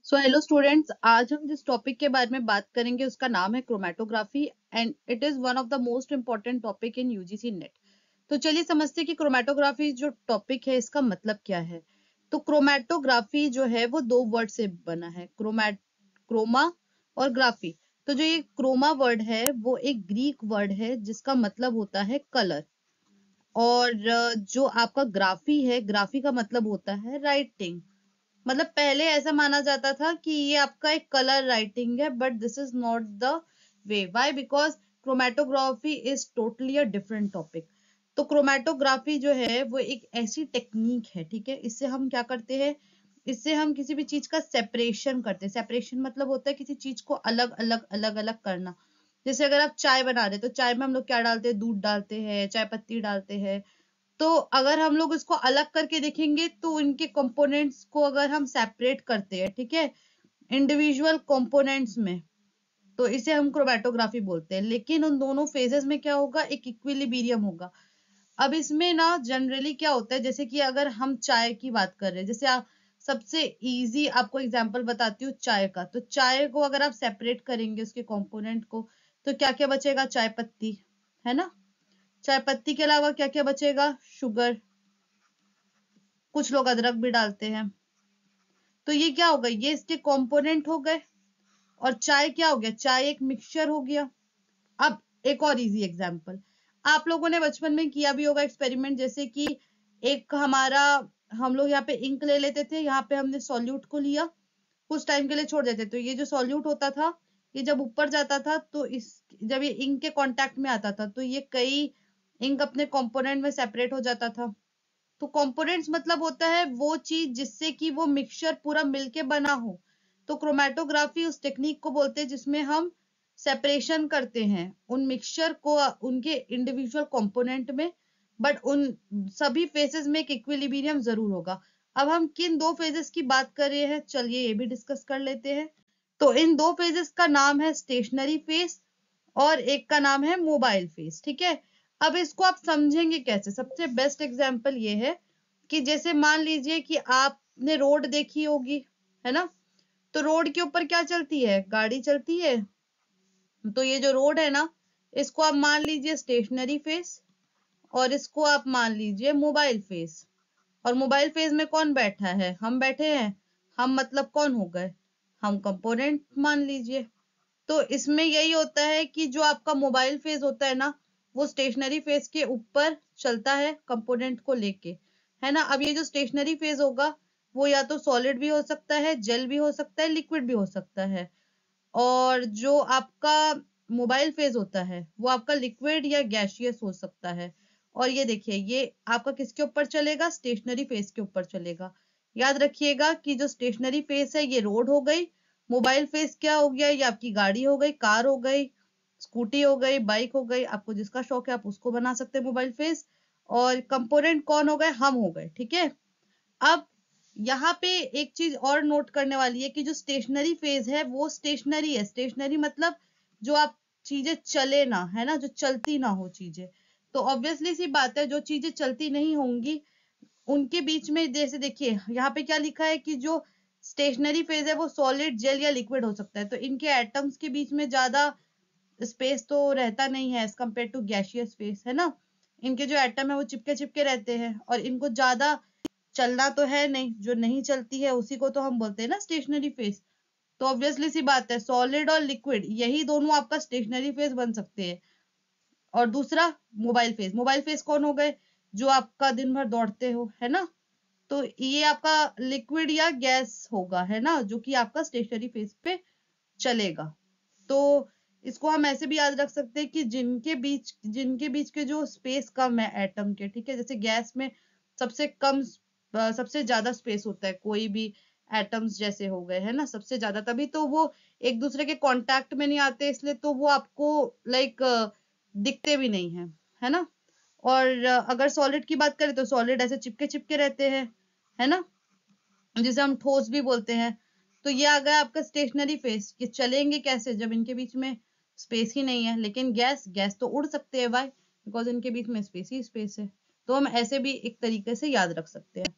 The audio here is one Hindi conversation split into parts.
सो हेलो स्टूडेंट्स, आज हम जिस टॉपिक के बारे में बात करेंगे उसका नाम है chromatography and it is one of the most important topic in UGC net. तो चलिए समझते हैं कि क्रोमेटोग्राफी जो टॉपिक है इसका मतलब क्या है। तो क्रोमेटोग्राफी जो है वो दो वर्ड से बना है, क्रोमा और ग्राफी। तो जो ये क्रोमा वर्ड है वो एक ग्रीक वर्ड है जिसका मतलब होता है कलर। और जो आपका ग्राफी है, ग्राफी का मतलब होता है राइटिंग। मतलब पहले ऐसा माना जाता था कि ये आपका एक कलर राइटिंग है, but this is not the way. Why? Because chromatography is totally a different topic. तो क्रोमेटोग्राफी जो है वो एक ऐसी टेक्निक है, ठीक है। इससे हम क्या करते हैं, इससे हम किसी भी चीज का सेपरेशन करते हैं। सेपरेशन मतलब होता है किसी चीज को अलग अलग अलग अलग करना। जैसे अगर आप चाय बना रहे हैं तो चाय में हम लोग क्या डालते हैं, दूध डालते हैं, चाय पत्ती डालते हैं। तो अगर हम लोग इसको अलग करके देखेंगे तो इनके कंपोनेंट्स को अगर हम सेपरेट करते हैं, ठीक है, इंडिविजुअल कंपोनेंट्स में, तो इसे हम क्रोमेटोग्राफी बोलते हैं। लेकिन उन दोनों फेजेस में क्या होगा, एक इक्विलिब्रियम होगा। अब इसमें ना जनरली क्या होता है, जैसे कि अगर हम चाय की बात कर रहे हैं, जैसे आप सबसे इजी आपको एग्जांपल बताती हूँ चाय का। तो चाय को अगर आप सेपरेट करेंगे उसके कंपोनेंट को, तो क्या क्या बचेगा, चाय पत्ती, है ना। चाय पत्ती के अलावा क्या क्या बचेगा, शुगर, कुछ लोग अदरक भी डालते हैं। तो ये क्या हो गए, ये इसके कंपोनेंट हो गए। और चाय क्या हो गया, चाय एक मिक्सचर हो गया। अब एक और इजी एग्जांपल, आप लोगों ने बचपन में किया भी होगा एक्सपेरिमेंट, जैसे कि एक हमारा, हम लोग यहाँ पे इंक ले लेते थे, यहाँ पे हमने सॉल्यूट को लिया, कुछ टाइम के लिए छोड़ देते। तो ये जो सॉल्यूट होता था, ये जब ऊपर जाता था तो इस, जब ये इंक के कांटेक्ट में आता था तो ये कई इंक अपने कंपोनेंट में सेपरेट हो जाता था। तो कंपोनेंट्स मतलब होता है वो चीज जिससे कि वो मिक्सचर पूरा मिलके बना हो। तो क्रोमेटोग्राफी उस टेक्निक को बोलते हैं जिसमें हम सेपरेशन करते हैं उन मिक्सचर को उनके इंडिविजुअल कंपोनेंट में, बट उन सभी फेसेस में एक इक्विलिब्रियम जरूर होगा। अब हम किन दो फेजेस की बात कर रहे हैं, चलिए ये भी डिस्कस कर लेते हैं। तो इन दो फेजेस का नाम है स्टेशनरी फेज और एक का नाम है मोबाइल फेज, ठीक है। अब इसको आप समझेंगे कैसे, सबसे बेस्ट एग्जांपल ये है कि जैसे मान लीजिए कि आपने रोड देखी होगी, है ना। तो रोड के ऊपर क्या चलती है, गाड़ी चलती है। तो ये जो रोड है ना, इसको आप मान लीजिए स्टेशनरी फेज और इसको आप मान लीजिए मोबाइल फेज। और मोबाइल फेज में कौन बैठा है, हम बैठे हैं। हम मतलब कौन हो गए, हम कंपोनेंट मान लीजिए। तो इसमें यही होता है कि जो आपका मोबाइल फेज होता है ना, वो स्टेशनरी फेज के ऊपर चलता है कंपोनेंट को लेके, है ना। अब ये जो स्टेशनरी फेज होगा वो या तो सॉलिड भी हो सकता है, जेल भी हो सकता है, लिक्विड भी हो सकता है। और जो आपका मोबाइल फेज होता है वो आपका लिक्विड या गैसियस हो सकता है। और ये देखिए, ये आपका किसके ऊपर चलेगा, स्टेशनरी फेज के ऊपर चलेगा। याद रखिएगा कि जो स्टेशनरी फेज है ये रोड हो गई, मोबाइल फेज क्या हो गया, ये आपकी गाड़ी हो गई, कार हो गई, स्कूटी हो गई, बाइक हो गई, आपको जिसका शौक है आप उसको बना सकते हैं मोबाइल फेज। और कंपोनेंट कौन हो गए, हम हो गए, ठीक है। अब यहाँ पे एक चीज और नोट करने वाली है कि जो स्टेशनरी फेज है वो स्टेशनरी है। स्टेशनरी मतलब जो आप चीजें चले ना, है ना, जो चलती ना हो चीजें। तो ऑब्वियसली सी बात है, जो चीजें चलती नहीं होंगी उनके बीच में, जैसे देखिए यहाँ पे क्या लिखा है कि जो स्टेशनरी फेज है वो सॉलिड, जेल या लिक्विड हो सकता है। तो इनके एटम्स के बीच में ज्यादा स्पेस तो रहता नहीं है as compare to gaseous phase, है ना। इनके जो एटम है वो चिपके चिपके रहते हैं और इनको ज्यादा चलना तो है नहीं, जो नहीं चलती है उसी को तो हम बोलते हैं ना स्टेशनरी फेज। तो ऑब्वियसली सी बात है, सॉलिड और लिक्विड यही दोनों आपका स्टेशनरी फेज बन सकते हैं। और दूसरा मोबाइल फेज, मोबाइल फेज कौन हो गए, जो आपका दिन भर दौड़ते हो, है ना। तो ये आपका लिक्विड या गैस होगा, है ना, जो कि आपका स्टेशनरी फेज पे चलेगा। तो इसको हम ऐसे भी याद रख सकते हैं कि जिनके बीच के जो स्पेस कम है एटम के, ठीक है। जैसे गैस में सबसे कम सबसे ज्यादा स्पेस होता है कोई भी एटम्स जैसे हो गए, है ना, सबसे ज्यादा, तभी तो वो एक दूसरे के कांटेक्ट में नहीं आते, इसलिए तो वो आपको लाइक दिखते भी नहीं है ना। और अगर सॉलिड की बात करें तो सॉलिड ऐसे चिपके चिपके रहते हैं, है ना, जिसे हम ठोस भी बोलते हैं। तो ये आ गया आपका स्टेशनरी फेस, ये चलेंगे कैसे जब इनके बीच में स्पेस ही नहीं है। लेकिन गैस, गैस तो उड़ सकते हैं, वाई, बिकॉज इनके बीच में स्पेस ही स्पेस है। तो हम ऐसे भी एक तरीके से याद रख सकते हैं।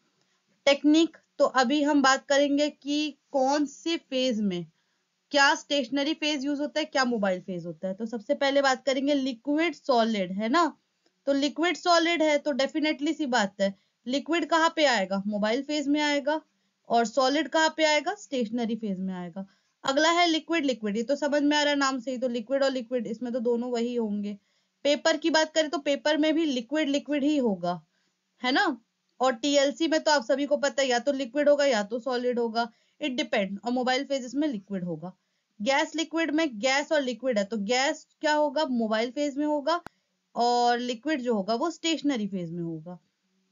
टेक्निक तो अभी हम बात करेंगे कि कौन से फेज में क्या स्टेशनरी फेज यूज होता है, क्या मोबाइल फेज होता है। तो सबसे पहले बात करेंगे लिक्विड सॉलिड, है ना। तो लिक्विड सॉलिड है तो डेफिनेटली सी बात है, लिक्विड कहाँ पे आएगा, मोबाइल फेज में आएगा, और सॉलिड कहाँ पे आएगा, स्टेशनरी फेज में आएगा। अगला है लिक्विड, लिक्विड ये तो समझ में आ रहा है नाम से ही, तो लिक्विड और लिक्विड इसमें तो दोनों वही होंगे। पेपर की बात करें तो पेपर में भी लिक्विड लिक्विड ही होगा, है ना। और टीएलसी में तो आप सभी को पता है या तो लिक्विड होगा या तो सॉलिड होगा, इट डिपेंड। और मोबाइल फेजेस में लिक्विड होगा। गैस लिक्विड में गैस और लिक्विड है तो गैस क्या होगा, मोबाइल फेज में होगा, और लिक्विड जो होगा वो स्टेशनरी फेज में होगा।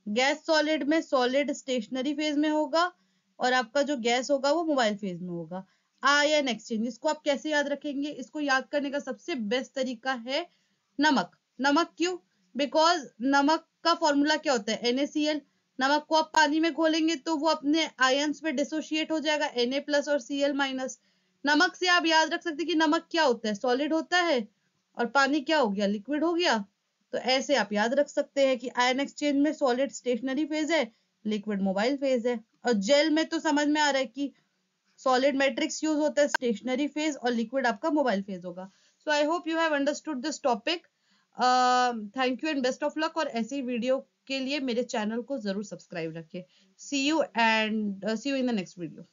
गैस सॉलिड में सॉलिड स्टेशनरी फेज में होगा, और आपका जो गैस होगा वो मोबाइल फेज में होगा। आयन एक्सचेंज, इसको आप कैसे याद रखेंगे, इसको याद करने का सबसे बेस्ट तरीका है नमक। नमक क्यों, बिकॉज नमक का फॉर्मूला क्या होता है, NaCl। नमक को आप पानी में घोलेंगे तो वो अपने आयंस में डिसोशिएट हो जाएगा, Na+ और Cl-। नमक से आप याद रख सकते हैं कि नमक क्या होता है, सॉलिड होता है, और पानी क्या हो गया, लिक्विड हो गया। तो ऐसे आप याद रख सकते हैं कि आयन एक्सचेंज में सॉलिड स्टेशनरी फेज है, लिक्विड मोबाइल फेज है। और जेल में तो समझ में आ रहा है कि सॉलिड मैट्रिक्स यूज होता है, स्टेशनरी फेज, और लिक्विड आपका मोबाइल फेज होगा। So I hope you have understood this topic. Thank you and best of luck. और ऐसी वीडियो के लिए मेरे चैनल को जरूर सब्सक्राइब रखें। See you in the next video.